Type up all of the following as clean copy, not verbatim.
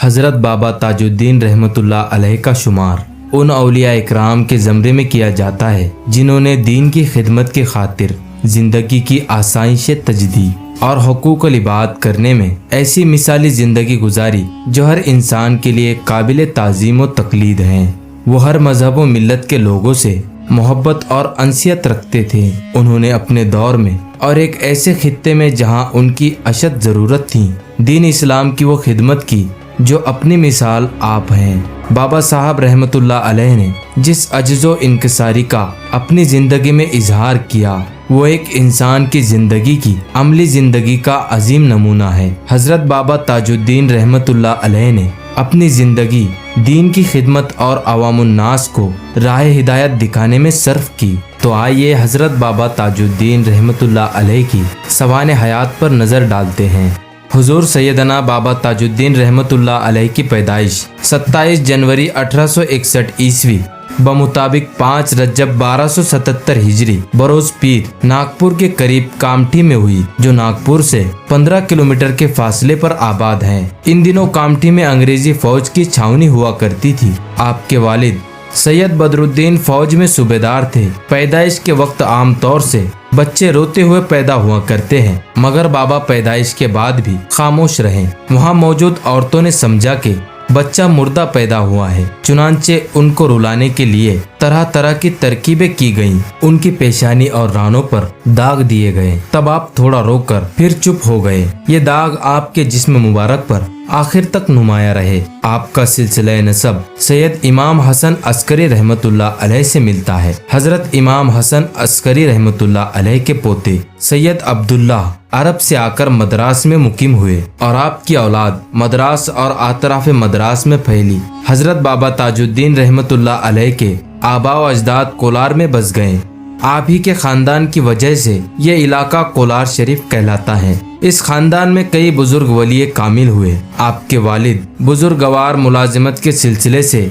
حضرت بابا تاجالدین رحمۃ اللہ علیہ کا شمار ان اولیاء اکرام کے زمرے میں کیا جاتا ہے جنہوں نے دین کی خدمت کی خاطر زندگی کی آسائشیں تجدید اور حقوق العباد کرنے میں ایسی مثالی زندگی گزاری جو ہر انسان کے لیے قابل تعظیم و تقلید ہیں۔ وہ ہر مذہب و ملت کے لوگوں سے محبت اور انسیت رکھتے تھے۔ انہوں نے اپنے دور میں اور ایک ایسے خطے میں جہاں ان کی اشد ضرورت تھی دین اسلام کی وہ خدمت کی جو اپنی مثال آپ ہیں۔ بابا صاحب رحمۃ اللہ علیہ نے جس عجز و انکساری کا اپنی زندگی میں اظہار کیا وہ ایک انسان کی زندگی کی عملی زندگی کا عظیم نمونہ ہے۔ حضرت بابا تاج الدین رحمۃ اللہ علیہ نے اپنی زندگی دین کی خدمت اور عوام الناس کو راہ ہدایت دکھانے میں صرف کی۔ تو آئیے حضرت بابا تاج الدین رحمۃ اللہ علیہ کی سوانح حیات پر نظر ڈالتے ہیں۔ حضور سیدنا بابا تاج الدین رحمۃ اللہ علیہ کی پیدائش 27 جنوری 1861 عیسوی بمطابق 5 رجب 1277 ہجری بروز پیر ناگپور کے قریب کامٹھی میں ہوئی، جو ناگپور سے 15 کلومیٹر کے فاصلے پر آباد ہیں۔ ان دنوں کامٹھی میں انگریزی فوج کی چھاونی ہوا کرتی تھی۔ آپ کے والد سید بدر الدین فوج میں صوبیدار تھے۔ پیدائش کے وقت عام طور سے بچے روتے ہوئے پیدا ہوا کرتے ہیں، مگر بابا پیدائش کے بعد بھی خاموش رہے۔ وہاں موجود عورتوں نے سمجھا کہ بچہ مردہ پیدا ہوا ہے، چنانچہ ان کو رلانے کے لیے طرح طرح کی ترکیبیں کی گئیں۔ ان کی پیشانی اور رانوں پر داغ دیے گئے۔ تب آپ تھوڑا رو کر پھر چپ ہو گئے۔ یہ داغ آپ کے جسم مبارک پر آخر تک نمایاں رہے۔ آپ کا سلسلہ نسب سید امام حسن عسکری رحمۃ اللہ علیہ سے ملتا ہے۔ حضرت امام حسن عسکری رحمۃ اللہ علیہ کے پوتے سید عبداللہ عرب سے آ کر مدراس میں مقیم ہوئے اور آپ کی اولاد مدراس اور اطراف مدراس میں پھیلی۔ حضرت بابا تاج الدین رحمۃ اللہ علیہ کے آباء و اجداد کولار میں بس گئے۔ آپ ہی کے خاندان کی وجہ سے یہ علاقہ کولار شریف کہلاتا ہے۔ اس خاندان میں کئی بزرگ ولی کامل ہوئے۔ آپ کے والد بزرگوار ملازمت کے سلسلے سے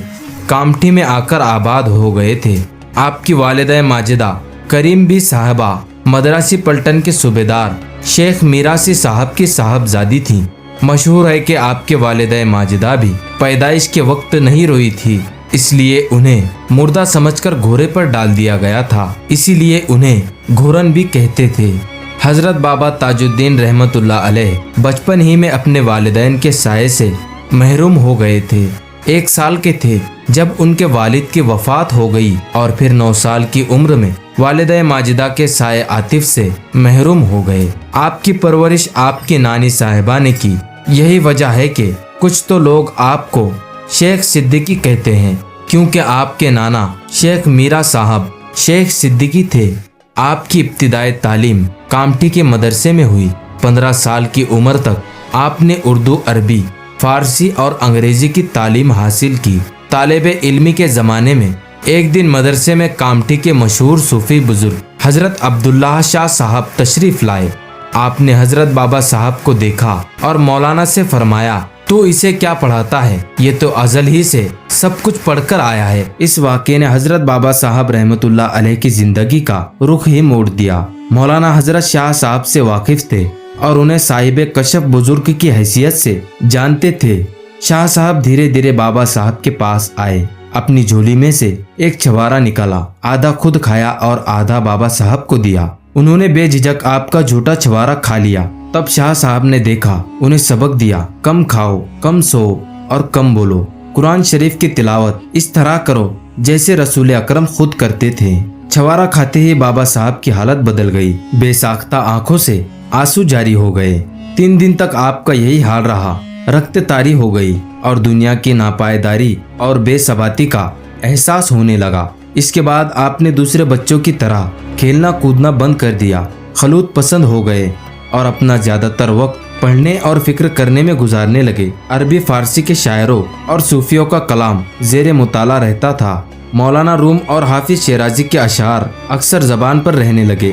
کامٹھی میں آ کر آباد ہو گئے تھے۔ آپ کی والدہ ماجدہ کریم بی صاحبہ مدراسی پلٹن کے صوبیدار شیخ میراسی صاحب کی صاحبزادی تھیں۔ مشہور ہے کہ آپ کے والدہ ماجدہ بھی پیدائش کے وقت نہیں روئی تھی، اس لیے انہیں مردہ سمجھ کر گھوڑے پر ڈال دیا گیا تھا، اسی لیے انہیں گھورن بھی کہتے تھے۔ حضرت بابا تاج الدین رحمۃ اللہ علیہ بچپن ہی میں اپنے والدین کے سائے سے محروم ہو گئے تھے۔ 1 سال کے تھے جب ان کے والد کی وفات ہو گئی اور پھر 9 سال کی عمر میں والدہ ماجدہ کے سائے عاطف سے محروم ہو گئے۔ آپ کی پرورش آپ کی نانی صاحبہ نے کی۔ یہی وجہ ہے کہ کچھ تو لوگ آپ کو شیخ صدیقی کہتے ہیں، کیونکہ آپ کے نانا شیخ میرا صاحب شیخ صدیقی تھے۔ آپ کی ابتدائی تعلیم کامٹھی کے مدرسے میں ہوئی۔ 15 سال کی عمر تک آپ نے اردو، عربی، فارسی اور انگریزی کی تعلیم حاصل کی۔ طالب علمی کے زمانے میں ایک دن مدرسے میں کامٹھی کے مشہور صوفی بزرگ حضرت عبداللہ شاہ صاحب تشریف لائے۔ آپ نے حضرت بابا صاحب کو دیکھا اور مولانا سے فرمایا، تو اسے کیا پڑھاتا ہے؟ یہ تو ازل ہی سے سب کچھ پڑھ کر آیا ہے۔ اس واقعے نے حضرت بابا صاحب رحمۃ اللہ علیہ کی زندگی کا رخ ہی موڑ دیا۔ مولانا حضرت شاہ صاحب سے واقف تھے اور انہیں صاحب کشف بزرگ کی حیثیت سے جانتے تھے۔ شاہ صاحب دھیرے دھیرے بابا صاحب کے پاس آئے، اپنی جھولی میں سے ایک چھوارا نکالا، آدھا خود کھایا اور آدھا بابا صاحب کو دیا۔ انہوں نے بے جھجک آپ کا جھوٹا چھوارا کھا لیا۔ تب شاہ صاحب نے دیکھا، انہیں سبق دیا، کم کھاؤ، کم سو اور کم بولو۔ قرآن شریف کی تلاوت اس طرح کرو جیسے رسول اکرم خود کرتے تھے۔ چھوارا کھاتے ہی بابا صاحب کی حالت بدل گئی، بے ساختہ آنکھوں سے آنسو جاری ہو گئے۔ 3 دن تک آپ کا یہی حال رہا، رخت تاری ہو گئی اور دنیا کی ناپائیداری اور بے ثباتی کا احساس ہونے لگا۔ اس کے بعد آپ نے دوسرے بچوں کی طرح کھیلنا کودنا بند کر دیا، خلوت پسند ہو گئے اور اپنا زیادہ تر وقت پڑھنے اور فکر کرنے میں گزارنے لگے۔ عربی فارسی کے شاعروں اور صوفیوں کا کلام زیر مطالعہ رہتا تھا۔ مولانا روم اور حافظ شیرازی کے اشعار اکثر زبان پر رہنے لگے۔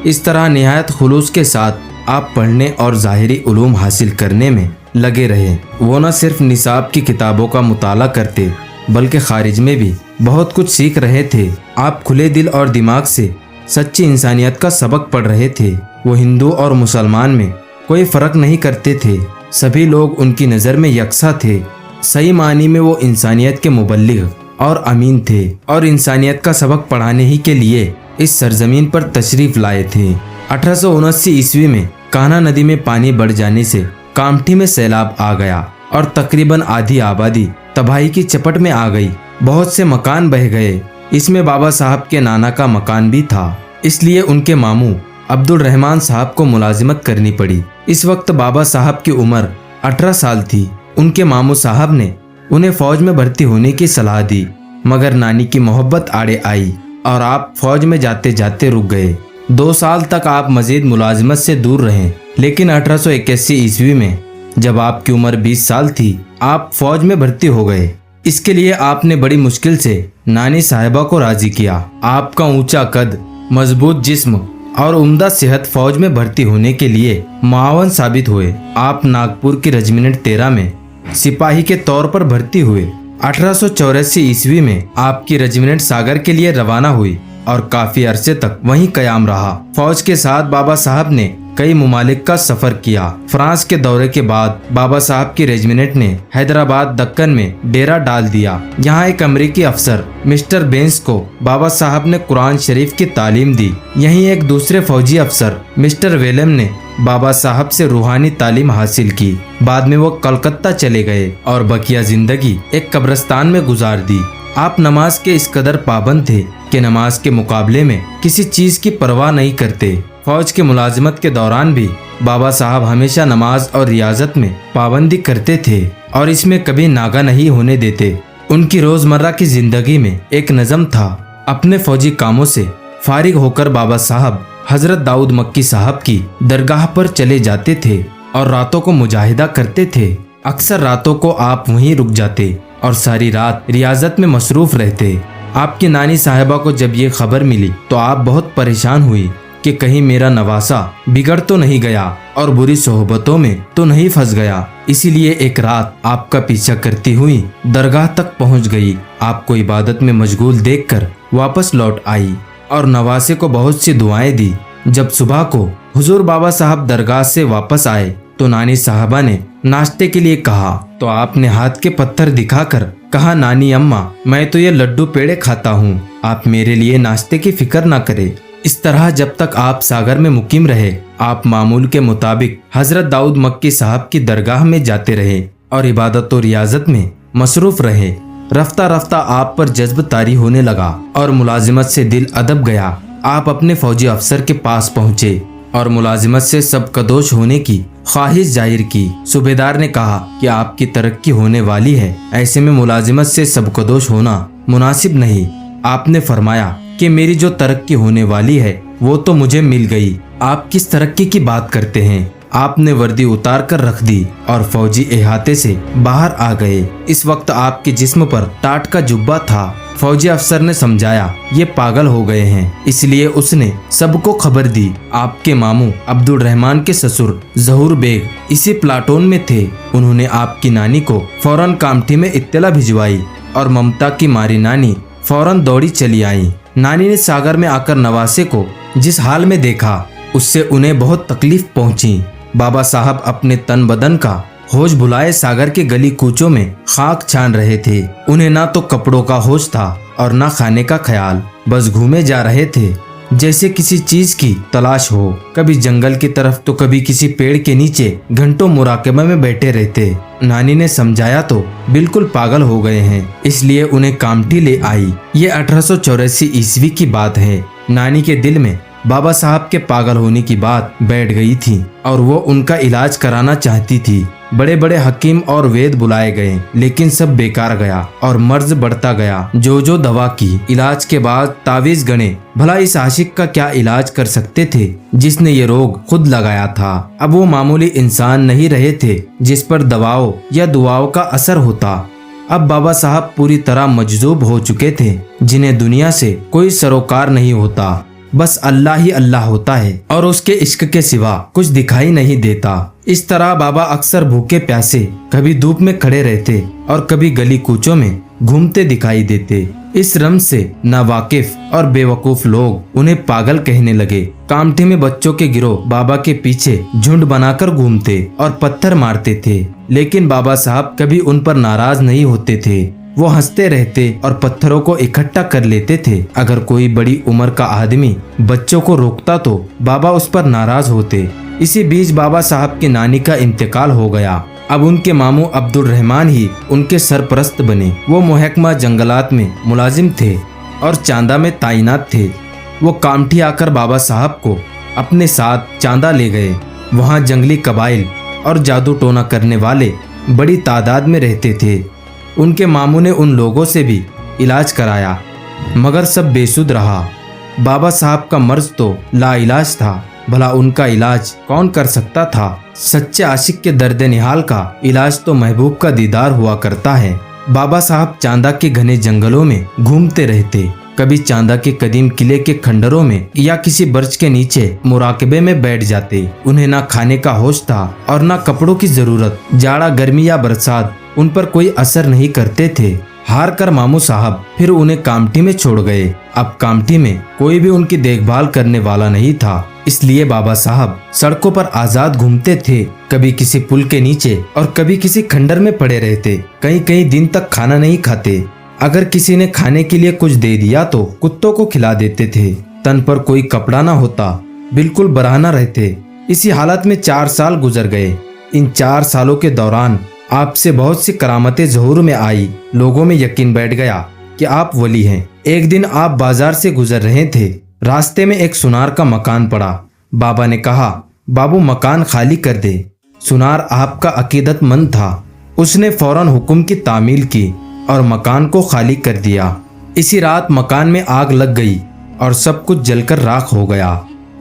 اس طرح نہایت خلوص کے ساتھ آپ پڑھنے اور ظاہری علوم حاصل کرنے میں لگے رہے۔ وہ نہ صرف نصاب کی کتابوں کا مطالعہ کرتے بلکہ خارج میں بھی بہت کچھ سیکھ رہے تھے۔ آپ کھلے دل اور دماغ سے سچی انسانیت کا سبق پڑھ رہے تھے۔ وہ ہندو اور مسلمان میں کوئی فرق نہیں کرتے تھے، سبھی لوگ ان کی نظر میں یکساں تھے۔ सही मानी में वो इंसानियत के मुबल्लिग और अमीन थे और इंसानियत का सबक पढ़ाने ही के लिए इस सरजमीन पर तशरीफ लाए थे। 1879 ईस्वी में कान्हा नदी में पानी बढ़ जाने से कामठी में सैलाब आ गया और तकरीबन आधी आबादी तबाही की चपेट में आ गई। बहुत से मकान बह गए। इसमें बाबा साहब के नाना का मकान भी था, इसलिए उनके मामू अब्दुल रहमान साहब को मुलाजिमत करनी पड़ी। इस वक्त बाबा साहब की उम्र 18 साल थी। उनके मामू साहब ने उन्हें फौज में भर्ती होने की सलाह दी, मगर नानी की मोहब्बत आड़े आई और आप फौज में जाते जाते रुक गए। 2 साल तक आप मजीद मुलाजिमत से दूर रहे, लेकिन 1881 ईस्वी में जब आपकी उम्र 20 साल थी, आप फौज में भर्ती हो गए। इसके लिए आपने बड़ी मुश्किल से नानी साहिबा को राजी किया। आपका ऊंचा कद, मजबूत जिस्म और उम्दा सेहत फौज में भर्ती होने के लिए मुआवन साबित हुए। आप नागपुर की रेजिमेंट 13 में सिपाही के तौर पर भर्ती हुए। 1884 ईस्वी में आपकी रेजिमेंट सागर के लिए रवाना हुई और काफी अरसे तक वहीं कयाम रहा। फौज के साथ बाबा साहब ने कई मुमालिक का सफर किया। फ्रांस के दौरे के बाद बाबा साहब की रेजिमेंट ने हैदराबाद दक्कन में डेरा डाल दिया। यहाँ एक अमेरिकी अफसर मिस्टर बेंस को बाबा साहब ने कुरान शरीफ की तालीम दी। यहीं एक दूसरे फौजी अफसर मिस्टर वेलम ने बाबा साहब से रूहानी तालीम हासिल की। बाद में वो कलकत्ता चले गए और बकिया जिंदगी एक कब्रिस्तान में गुजार दी। आप नमाज के इस कदर पाबंद थे कि नमाज के मुकाबले में किसी चीज की परवाह नहीं करते। फौज के मुलाजिमत के दौरान भी बाबा साहब हमेशा नमाज और रियाजत में पाबंदी करते थे और इसमें कभी नागा नहीं होने देते। उनकी रोजमर्रा की जिंदगी में एक नज़म था। अपने फौजी कामों से फारिग होकर बाबा साहब हजरत दाऊद मक्की साहब की दरगाह पर चले जाते थे और रातों को मुजाहिदा करते थे। अक्सर रातों को आप वहीं रुक जाते और सारी रात रियाजत में मसरूफ रहते। आपकी नानी साहिबा को जब ये खबर मिली तो आप बहुत परेशान हुई कि कहीं मेरा नवासा बिगड़ तो नहीं गया और बुरी सोहबतों में तो नहीं फंस गया। इसीलिए एक रात आपका पीछा करती हुई दरगाह तक पहुंच गई। आपको इबादत में मशगूल देखकर वापस लौट आई और नवासे को बहुत सी दुआएं दी। जब सुबह को हुजूर बाबा साहब दरगाह से वापस आए तो नानी साहबा ने नाश्ते के लिए कहा तो आपने हाथ के पत्थर दिखाकर कहा, नानी अम्मा मैं तो ये लड्डू पेड़े खाता हूँ, आप मेरे लिए नाश्ते की फिक्र ना करें। इस तरह जब तक आप सागर में मुकीम रहे, आप मामूल के मुताबिक हजरत दाऊद मक्की साहब की दरगाह में जाते रहे और इबादत और रियाजत में मसरूफ रहे। रफ्ता रफ्ता आप पर जज्ब तारी होने लगा और मुलाजिमत से दिल अदब गया। आप अपने फौजी अफसर के पास पहुँचे और मुलाजिमत से सबकदोश होने की ख्वाहिश जाहिर की। सूबेदार ने कहा कि आपकी तरक्की होने वाली है, ऐसे में मुलाजिमत से सबकदोश होना मुनासिब नहीं। आपने फरमाया कि मेरी जो तरक्की होने वाली है वो तो मुझे मिल गई, आप किस तरक्की की बात करते हैं। आपने वर्दी उतार कर रख दी और फौजी इहाते से बाहर आ गए। इस वक्त आपके जिस्म पर टाट का जुब्बा था। फौजी अफसर ने समझाया ये पागल हो गए हैं, इसलिए उसने सबको खबर दी। आपके मामू अब्दुल रहमान के ससुर जहूर बेग इसी प्लाटून में थे। उन्होंने आपकी नानी को फौरन कामठी में इत्तला भिजवाई और ममता की मारी नानी फौरन दौड़ी चली आई। नानी ने सागर में आकर नवासे को जिस हाल में देखा उससे उन्हें बहुत तकलीफ पहुंची। बाबा साहब अपने तन बदन का होश भुलाए सागर के गली कूचों में खाक छान रहे थे। उन्हें ना तो कपड़ों का होश था और ना खाने का ख्याल, बस घूमे जा रहे थे जैसे किसी चीज की तलाश हो। कभी जंगल की तरफ तो कभी किसी पेड़ के नीचे घंटों मुराकबा में बैठे रहते। नानी ने समझाया तो बिल्कुल पागल हो गए हैं, इसलिए उन्हें कामठी ले आई। ये 1884 ईस्वी की बात है। नानी के दिल में बाबा साहब के पागल होने की बात बैठ गई थी और वो उनका इलाज कराना चाहती थी। बड़े बड़े हकीम और वेद बुलाए गए, लेकिन सब बेकार गया और मर्ज बढ़ता गया। जो जो दवा की, इलाज के बाद तावीज गणे, भला इस आशिक का क्या इलाज कर सकते थे जिसने ये रोग खुद लगाया था। अब वो मामूली इंसान नहीं रहे थे जिस पर दवाओं या दुआओं का असर होता। अब बाबा साहब पूरी तरह मजजूब हो चुके थे, जिन्हें दुनिया से कोई सरोकार नहीं होता, बस अल्लाह ही अल्लाह होता है और उसके इश्क के सिवा कुछ दिखाई नहीं देता। इस तरह बाबा अक्सर भूखे प्यासे कभी धूप में खड़े रहते और कभी गली कूचों में घूमते दिखाई देते। इस रम से नावाकिफ और बेवकूफ लोग उन्हें पागल कहने लगे। कामठी में बच्चों के गिरोह बाबा के पीछे झुंड बनाकर घूमते और पत्थर मारते थे। लेकिन बाबा साहब कभी उन पर नाराज नहीं होते थे। वो हंसते रहते और पत्थरों को इकट्ठा कर लेते थे। अगर कोई बड़ी उम्र का आदमी बच्चों को रोकता तो बाबा उस पर नाराज होते। इसी बीच बाबा साहब की नानी का इंतकाल हो गया। अब उनके मामू अब्दुल रहमान ही उनके सरपरस्त बने। वो महकमा जंगलात में मुलाजिम थे और चांदा में तैनात थे। वो कामठी आकर बाबा साहब को अपने साथ चांदा ले गए। वहाँ जंगली कबाइल और जादू टोना करने वाले बड़ी तादाद में रहते थे। उनके मामू ने उन लोगों से भी इलाज कराया, मगर सब बेसुध रहा। बाबा साहब का मर्ज तो लाइलाज था। भला उनका इलाज कौन कर सकता था? सच्चे आशिक के दर्द निहाल का इलाज तो महबूब का दीदार हुआ करता है। बाबा साहब चांदा के घने जंगलों में घूमते रहते। कभी चांदा के कदीम किले के खंडरों में या किसी बर्च के नीचे मुराकबे में बैठ जाते। उन्हें ना खाने का होश था और ना कपड़ों की जरूरत। जाड़ा, गर्मी या बरसात उन पर कोई असर नहीं करते थे। हार कर मामू साहब फिर उन्हें कामठी में छोड़ गए। अब कामठी में कोई भी उनकी देखभाल करने वाला नहीं था, इसलिए बाबा साहब सड़कों पर आजाद घूमते थे। कभी किसी पुल के नीचे और कभी किसी खंडर में पड़े रहते। कई कई दिन तक खाना नहीं खाते। अगर किसी ने खाने के लिए कुछ दे दिया तो कुत्तों को खिला देते थे। तन पर कोई कपड़ा ना होता, बिल्कुल बरहना रहते। इसी हालत में 4 साल गुजर गए। इन 4 सालों के दौरान आपसे बहुत सी करामतें ज़हूर में आई। लोगों में यकीन बैठ गया कि आप वली हैं। एक दिन आप बाजार से गुजर रहे थे। रास्ते में एक सुनार का मकान पड़ा। बाबा ने कहा, बाबू मकान खाली कर दे। सुनार आपका अकीदतमंद था। उसने फौरन हुक्म की तामील की और मकान को खाली कर दिया। इसी रात मकान में आग लग गई और सब कुछ जलकर राख हो गया।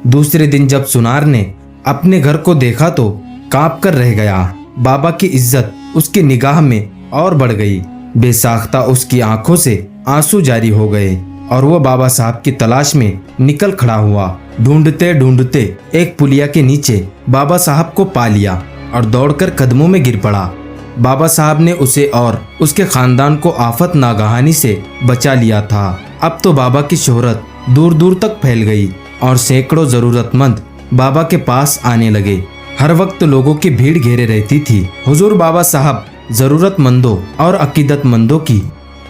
दूसरे दिन जब सुनार ने अपने घर को देखा तो कांप कर रह गया। बाबा की इज्जत उसकी निगाह में और बढ़ गई। बेसाख्ता उसकी आंखों से आंसू जारी हो गए और वो बाबा साहब की तलाश में निकल खड़ा हुआ। ढूंढते ढूंढते एक पुलिया के नीचे बाबा साहब को पा लिया और दौड़कर कदमों में गिर पड़ा। बाबा साहब ने उसे और उसके खानदान को आफत नागहानी से बचा लिया था। अब तो बाबा की शोहरत दूर दूर तक फैल गई और सैकड़ों जरूरतमंद बाबा के पास आने लगे। हर वक्त लोगों की भीड़ घेरे रहती थी। हुजूर बाबा साहब जरूरतमंदों और अकीदतमंदों की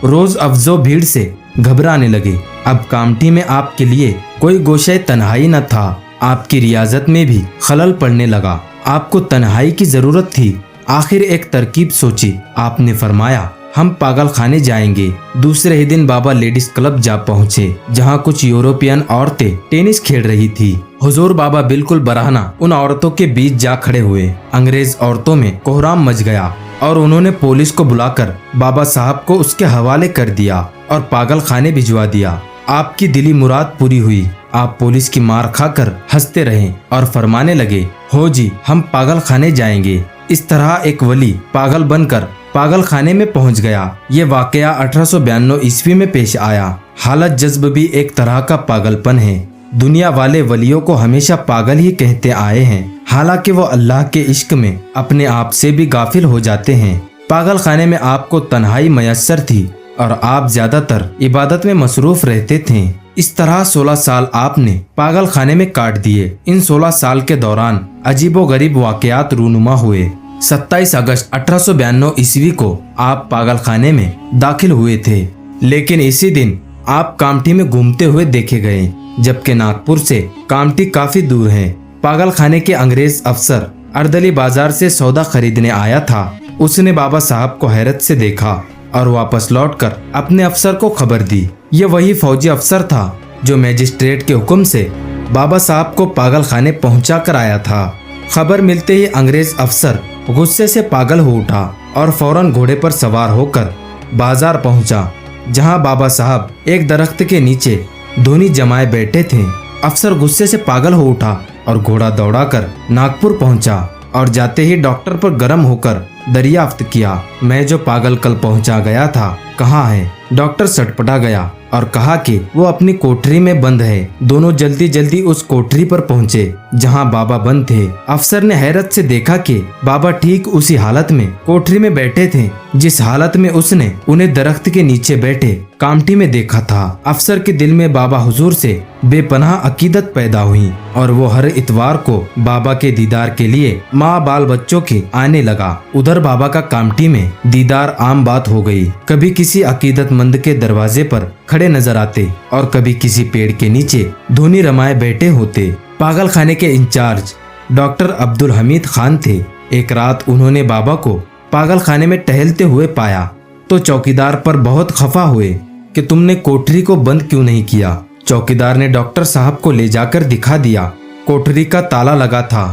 रोज अफजो भीड़ से घबराने लगे। अब कामठी में आपके लिए कोई गोशे तन्हाई न था। आपकी रियाजत में भी खलल पड़ने लगा। आपको तन्हाई की जरूरत थी। आखिर एक तरकीब सोची। आपने फरमाया, हम पागल खाने जाएंगे। दूसरे ही दिन बाबा लेडीज क्लब जा पहुँचे, जहाँ कुछ यूरोपियन औरतें टेनिस खेल रही थी। हुजूर बाबा बिल्कुल बरहना उन औरतों के बीच जा खड़े हुए। अंग्रेज औरतों में कोहराम मच गया और उन्होंने पुलिस को बुलाकर बाबा साहब को उसके हवाले कर दिया और पागल खाने भिजवा दिया। आपकी दिली मुराद पूरी हुई। आप पुलिस की मार खाकर हंसते रहे और फरमाने लगे, हो जी, हम पागल खाने जाएंगे। इस तरह एक वली पागल बनकर पागल खाने में पहुंच गया। ये वाकया 1892 ईस्वी में पेश आया। हालत जज्ब भी एक तरह का पागलपन है। दुनिया वाले वलियों को हमेशा पागल ही कहते आए हैं, हालांकि वो अल्लाह के इश्क में अपने आप से भी गाफिल हो जाते हैं। पागल खाने में आपको तन्हाई मयस्सर थी और आप ज्यादातर इबादत में मसरूफ रहते थे। इस तरह 16 साल आपने पागल खाने में काट दिए। इन 16 साल के दौरान अजीबो गरीब वाकयात रूनुमा हुए। 27 अगस्त 1892 ईस्वी को आप पागल खाने में दाखिल हुए थे, लेकिन इसी दिन आप कामठी में घूमते हुए देखे गए, जबकि नागपुर से कामठी काफी दूर है। पागल खाने के अंग्रेज अफसर अर्दली बाजार से सौदा खरीदने आया था। उसने बाबा साहब को हैरत से देखा और वापस लौटकर अपने अफसर को खबर दी। ये वही फौजी अफसर था जो मैजिस्ट्रेट के हुक्म से बाबा साहब को पागल खाने पहुंचा कर आया था। खबर मिलते ही अंग्रेज अफसर गुस्से से पागल हो उठा और फौरन घोड़े पर सवार होकर बाजार पहुंचा, जहां बाबा साहब एक दरख्त के नीचे धोनी जमाए बैठे थे। अफसर गुस्से से पागल हो उठा और घोड़ा दौड़ाकर नागपुर पहुंचा और जाते ही डॉक्टर पर गर्म होकर दरियाफ्त किया, मैं जो पागल कल पहुंचा गया था कहाँ है? डॉक्टर सटपटा गया और कहा कि वो अपनी कोठरी में बंद है। दोनों जल्दी जल्दी उस कोठरी पर पहुंचे जहां बाबा बंद थे। अफसर ने हैरत से देखा कि बाबा ठीक उसी हालत में कोठरी में बैठे थे जिस हालत में उसने उन्हें दरख्त के नीचे बैठे कामठी में देखा था। अफसर के दिल में बाबा हुजूर से बेपनाह अकीदत पैदा हुई और वो हर इतवार को बाबा के दीदार के लिए माँ बाल बच्चों के आने लगा। उधर बाबा का कामटी में दीदार आम बात हो गई। कभी किसी अकीदतमंद के दरवाजे पर खड़े नजर आते और कभी किसी पेड़ के नीचे धुनी रमाए बैठे होते। पागल खाने के इंचार्ज डॉक्टर अब्दुल हमीद खान थे। एक रात उन्होंने बाबा को पागल खाने में टहलते हुए पाया तो चौकीदार पर बहुत खफा हुए कि तुमने कोठरी को बंद क्यों नहीं किया। चौकीदार ने डॉक्टर साहब को ले जाकर दिखा दिया। कोठरी का ताला लगा था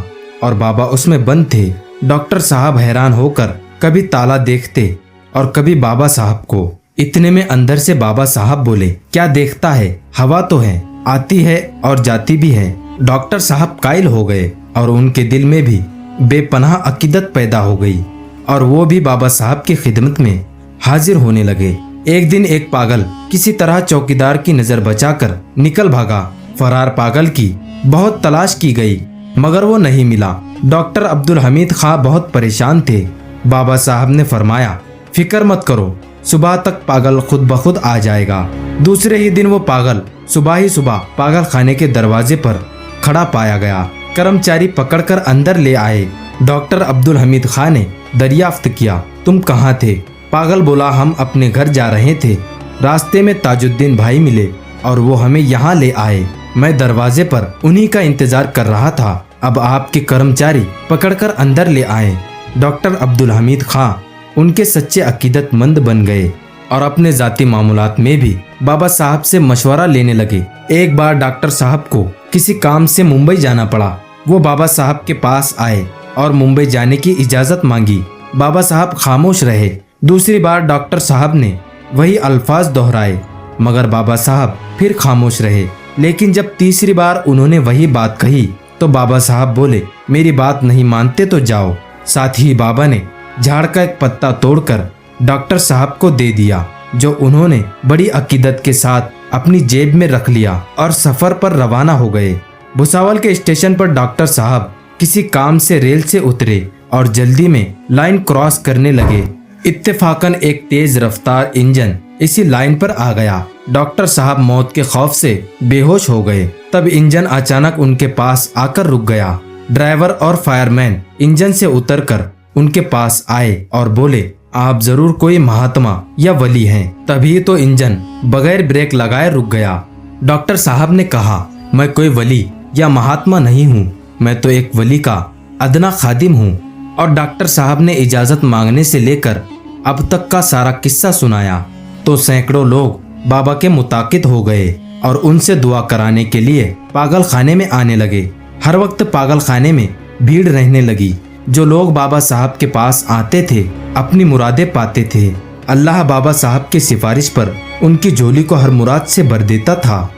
और बाबा उसमें बंद थे। डॉक्टर साहब हैरान होकर कभी ताला देखते और कभी बाबा साहब को। इतने में अंदर से बाबा साहब बोले, क्या देखता है, हवा तो है, आती है और जाती भी है। डॉक्टर साहब कायल हो गए और उनके दिल में भी बेपनाह अकीदत पैदा हो गई और वो भी बाबा साहब की खिदमत में हाजिर होने लगे। एक दिन एक पागल किसी तरह चौकीदार की नजर बचाकर निकल भागा। फरार पागल की बहुत तलाश की गई मगर वो नहीं मिला। डॉक्टर अब्दुल हमीद खां बहुत परेशान थे। बाबा साहब ने फरमाया, फिक्र मत करो, सुबह तक पागल खुद ब खुद आ जाएगा। दूसरे ही दिन वो पागल सुबह ही सुबह पागल खाने के दरवाजे पर खड़ा पाया गया। कर्मचारी पकड़कर अंदर ले आए। डॉक्टर अब्दुल हमीद खान ने दरियाफ्त किया, तुम कहाँ थे? पागल बोला, हम अपने घर जा रहे थे, रास्ते में ताजुद्दीन भाई मिले और वो हमें यहाँ ले आए। मैं दरवाजे पर उन्हीं का इंतजार कर रहा था। अब आपके कर्मचारी पकड़कर अंदर ले आए। डॉक्टर अब्दुल हमीद खां उनके सच्चे अकीदतमंद बन गए और अपने जाती मामूलात में भी बाबा साहब से मशवरा लेने लगे। एक बार डॉक्टर साहब को किसी काम से मुंबई जाना पड़ा। वो बाबा साहब के पास आए और मुंबई जाने की इजाजत मांगी। बाबा साहब खामोश रहे। दूसरी बार डॉक्टर साहब ने वही अल्फाज दोहराए मगर बाबा साहब फिर खामोश रहे। लेकिन जब तीसरी बार उन्होंने वही बात कही तो बाबा साहब बोले, मेरी बात नहीं मानते तो जाओ। साथ ही बाबा ने झाड़ का एक पत्ता तोड़कर डॉक्टर साहब को दे दिया जो उन्होंने बड़ी अकीदत के साथ अपनी जेब में रख लिया और सफर पर रवाना हो गए। भुसावल के स्टेशन पर डॉक्टर साहब किसी काम से रेल से उतरे और जल्दी में लाइन क्रॉस करने लगे। इत्तेफाकन एक तेज रफ्तार इंजन इसी लाइन पर आ गया। डॉक्टर साहब मौत के खौफ से बेहोश हो गए। तब इंजन अचानक उनके पास आकर रुक गया। ड्राइवर और फायरमैन इंजन से उतरकर उनके पास आए और बोले, आप जरूर कोई महात्मा या वली हैं। तभी तो इंजन बगैर ब्रेक लगाए रुक गया। डॉक्टर साहब ने कहा, मैं कोई वली या महात्मा नहीं हूँ, मैं तो एक वली का अदना खादिम हूँ। और डॉक्टर साहब ने इजाजत मांगने से लेकर अब तक का सारा किस्सा सुनाया तो सैकड़ों लोग बाबा के मुताकिद हो गए और उनसे दुआ कराने के लिए पागल खाने में आने लगे। हर वक्त पागल खाने में भीड़ रहने लगी। जो लोग बाबा साहब के पास आते थे अपनी मुरादें पाते थे। अल्लाह बाबा साहब की सिफारिश पर उनकी झोली को हर मुराद से भर देता था।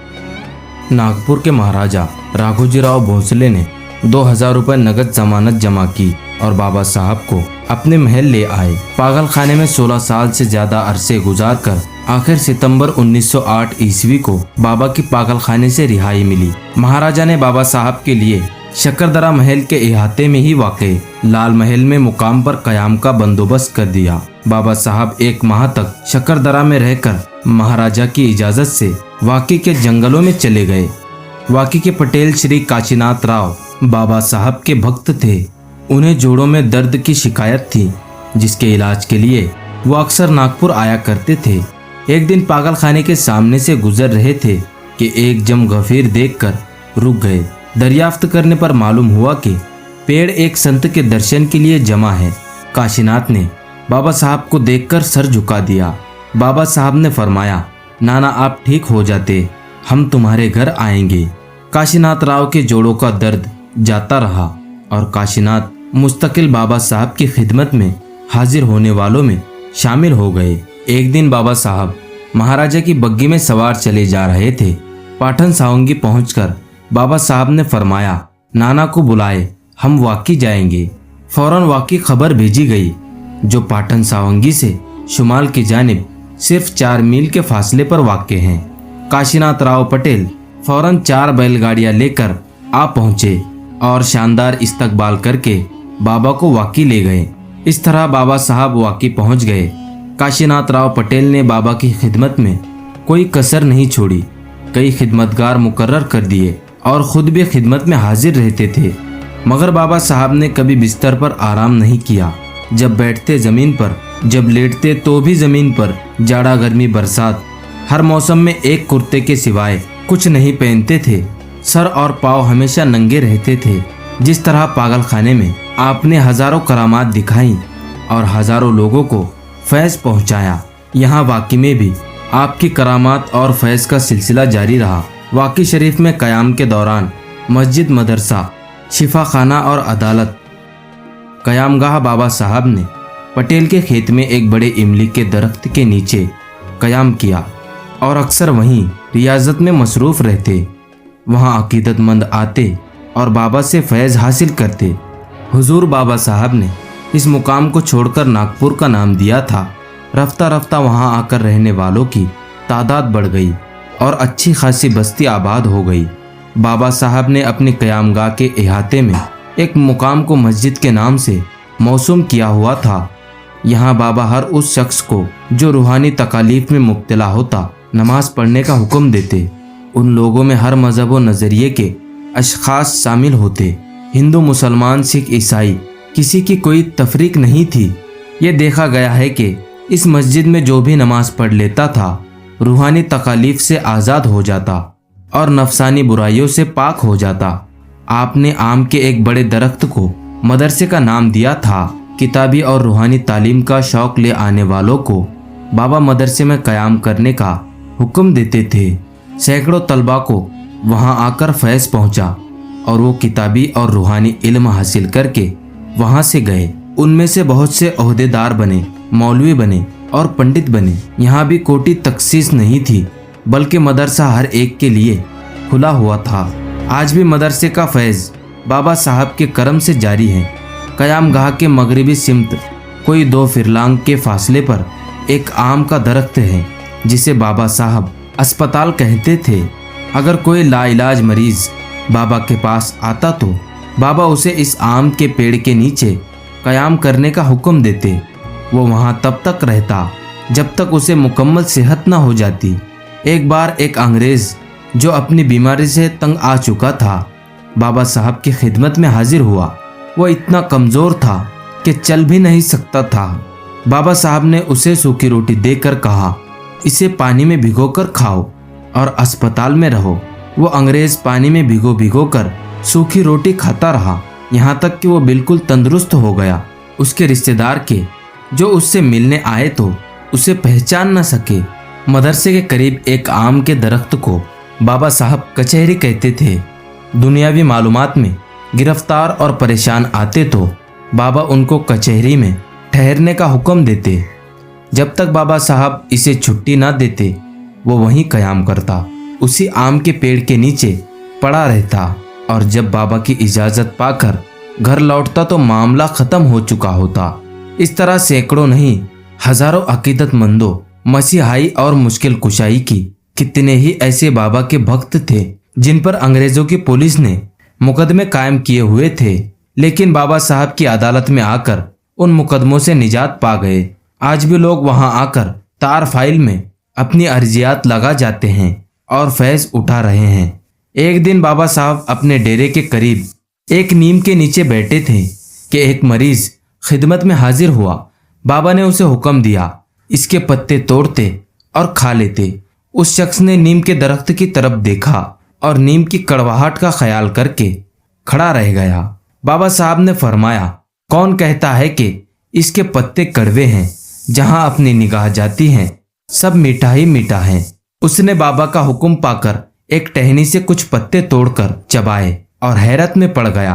नागपुर के महाराजा राघोजीराव भोसले ने 2000 रुपए नगद जमानत जमा की और बाबा साहब को अपने महल ले आए। पागल खाने में 16 साल से ज्यादा अरसे गुजार कर आखिर सितंबर 1908 ईस्वी को बाबा की पागल खाने से रिहाई मिली। महाराजा ने बाबा साहब के लिए शकरदरा महल के इहाते में ही वाक़े लाल महल में मुकाम पर कयाम का बंदोबस्त कर दिया। बाबा साहब 1 माह तक शकरदरा में रहकर महाराजा की इजाजत से वाकी के जंगलों में चले गए। वाकी के पटेल श्री काशीनाथ राव बाबा साहब के भक्त थे। उन्हें जोड़ों में दर्द की शिकायत थी जिसके इलाज के लिए वो अक्सर नागपुर आया करते थे। एक दिन पागल खाने के सामने से गुजर रहे थे कि एक जम गफीर देखकर रुक गए। दरियाफ्त करने पर मालूम हुआ कि पेड़ एक संत के दर्शन के लिए जमा है। काशीनाथ ने बाबा साहब को देखकर सर झुका दिया। बाबा साहब ने फरमाया, नाना आप ठीक हो जाते हम तुम्हारे घर आएंगे। काशीनाथ राव के जोड़ों का दर्द जाता रहा और काशीनाथ मुस्तकिल बाबा साहब की खिदमत में हाजिर होने वालों में शामिल हो गए। एक दिन बाबा साहब महाराजा की बग्गी में सवार चले जा रहे थे। पाटन सावंगी पहुंचकर बाबा साहब ने फरमाया, नाना को बुलाए, हम वाकी जाएंगे। फौरन वाकी खबर भेजी गई जो पाटन सावंगी से शुमाल की जानिब सिर्फ 4 मील के फासले पर वाक़ हैं। काशीनाथ राव पटेल फौरन 4 बैलगाड़ियां लेकर आ पहुंचे और शानदार इस्तकबाल करके बाबा को वाकी ले गए। इस तरह बाबा साहब वाकी पहुंच गए। काशीनाथ राव पटेल ने बाबा की खिदमत में कोई कसर नहीं छोड़ी। कई खिदमतगार मुकर्रर कर दिए और खुद भी खिदमत में हाजिर रहते थे। मगर बाबा साहब ने कभी बिस्तर पर आराम नहीं किया। जब बैठते जमीन पर, जब लेटते तो भी जमीन पर। जाड़ा गर्मी बरसात, हर मौसम में एक कुर्ते के सिवाय कुछ नहीं पहनते थे। सर और पाँव हमेशा नंगे रहते थे। जिस तरह पागल खाने में आपने हजारों करामात दिखाई और हजारों लोगों को फैज़ पहुंचाया, यहाँ वाकई में भी आपकी करामात और फैज़ का सिलसिला जारी रहा। वाकई शरीफ में क़याम के दौरान मस्जिद, मदरसा, शिफा खाना और अदालत, क़यामगाह बाबा साहब ने पटेल के खेत में एक बड़े इमली के दरख्त के नीचे क़याम किया और अक्सर वहीं रियाजत में मसरूफ़ रहते। वहाँ अकीदतमंद आते और बाबा से फैज़ हासिल करते। हुजूर बाबा साहब ने इस मुकाम को छोड़कर नागपुर का नाम दिया था। रफ्ता रफ्ता वहाँ आकर रहने वालों की तादाद बढ़ गई और अच्छी खासी बस्ती आबाद हो गई। बाबा साहब ने अपने क़यामगाह के इहाते में एक मुकाम को मस्जिद के नाम से मौसूम किया हुआ था। यहाँ बाबा हर उस शख्स को जो रूहानी तकालीफ में मुब्तला होता नमाज पढ़ने का हुक्म देते। उन लोगों में हर मज़हब व नज़रिए के अशख़ास शामिल होते। हिंदू, मुसलमान, सिख, ईसाई, किसी की कोई तफरीक नहीं थी। ये देखा गया है कि इस मस्जिद में जो भी नमाज पढ़ लेता था रूहानी तकालीफ से आज़ाद हो जाता और नफसानी बुराइयों से पाक हो जाता। आपने आम के एक बड़े दरख्त को मदरसे का नाम दिया था। किताबी और रूहानी तालीम का शौक़ ले आने वालों को बाबा मदरसे में क़याम करने का हुक्म देते थे। सैकड़ों तलबा को वहाँ आकर फैज़ पहुँचा और वो किताबी और रूहानी इल्म हासिल करके वहाँ से गए। उनमें से बहुत से ओहदेदार बने, मौलवी बने और पंडित बने। यहाँ भी कोटी तखसीस नहीं थी, बल्कि मदरसा हर एक के लिए खुला हुआ था। आज भी मदरसे का फैज़ बाबा साहब के करम से जारी है। क़यामगाह के मगरिबी सिमत कोई 2 फिरलांग के फासले पर एक आम का दरख्त है जिसे बाबा साहब अस्पताल कहते थे। अगर कोई लाइलाज मरीज बाबा के पास आता तो बाबा उसे इस आम के पेड़ के नीचे क़याम करने का हुक्म देते। वो वहाँ तब तक रहता जब तक उसे मुकम्मल सेहत न हो जाती। एक बार एक अंग्रेज़ जो अपनी बीमारी से तंग आ चुका था बाबा साहब की खिदमत में हाजिर हुआ। वो इतना कमज़ोर था कि चल भी नहीं सकता था। बाबा साहब ने उसे सूखी रोटी देकर कहा, इसे पानी में भिगोकर खाओ और अस्पताल में रहो। वो अंग्रेज़ पानी में भिगो कर सूखी रोटी खाता रहा, यहाँ तक कि वो बिल्कुल तंदुरुस्त हो गया। उसके रिश्तेदार के जो उससे मिलने आए तो उसे पहचान न सके। मदरसे के करीब एक आम के दरख्त को बाबा साहब कचहरी कहते थे। दुनियावी मालूमात में गिरफ्तार और परेशान आते तो बाबा उनको कचहरी में ठहरने का हुक्म देते। जब तक बाबा साहब इसे छुट्टी ना देते वो वहीं क़याम करता, उसी आम के पेड़ के नीचे पड़ा रहता और जब बाबा की इजाज़त पाकर घर लौटता तो मामला ख़त्म हो चुका होता। इस तरह सैकड़ों नहीं हज़ारों अकीदतमंदों, मसीहाई और मुश्किल कुशाई की कितने ही ऐसे बाबा के भक्त थे जिन पर अंग्रेज़ों की पुलिस ने मुकदमे कायम किए हुए थे, लेकिन बाबा साहब की अदालत में आकर उन मुकदमों से निजात पा गए। आज भी लोग वहां आकर तार फाइल में अपनी अर्जियात लगा जाते हैं और फैज़ उठा रहे हैं। एक दिन बाबा साहब अपने डेरे के करीब एक नीम के नीचे बैठे थे कि एक मरीज खिदमत में हाजिर हुआ। बाबा ने उसे हुक्म दिया, इसके पत्ते तोड़ते और खा लेते। उस शख्स ने नीम के दरख्त की तरफ देखा और नीम की कड़वाहट का ख्याल करके खड़ा रह गया। बाबा साहब ने फरमाया, कौन कहता है कि इसके पत्ते कड़वे हैं? जहां अपनी निगाह जाती है सब मीठा ही मीठा है। उसने बाबा का हुक्म पाकर एक टहनी से कुछ पत्ते तोड़कर चबाए और हैरत में पड़ गया।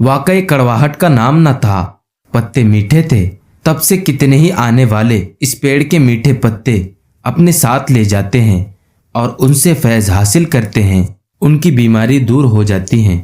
वाकई कड़वाहट का नाम न था, पत्ते मीठे थे। तब से कितने ही आने वाले इस पेड़ के मीठे पत्ते अपने साथ ले जाते हैं और उनसे फैज़ हासिल करते हैं। उनकी बीमारी दूर हो जाती है।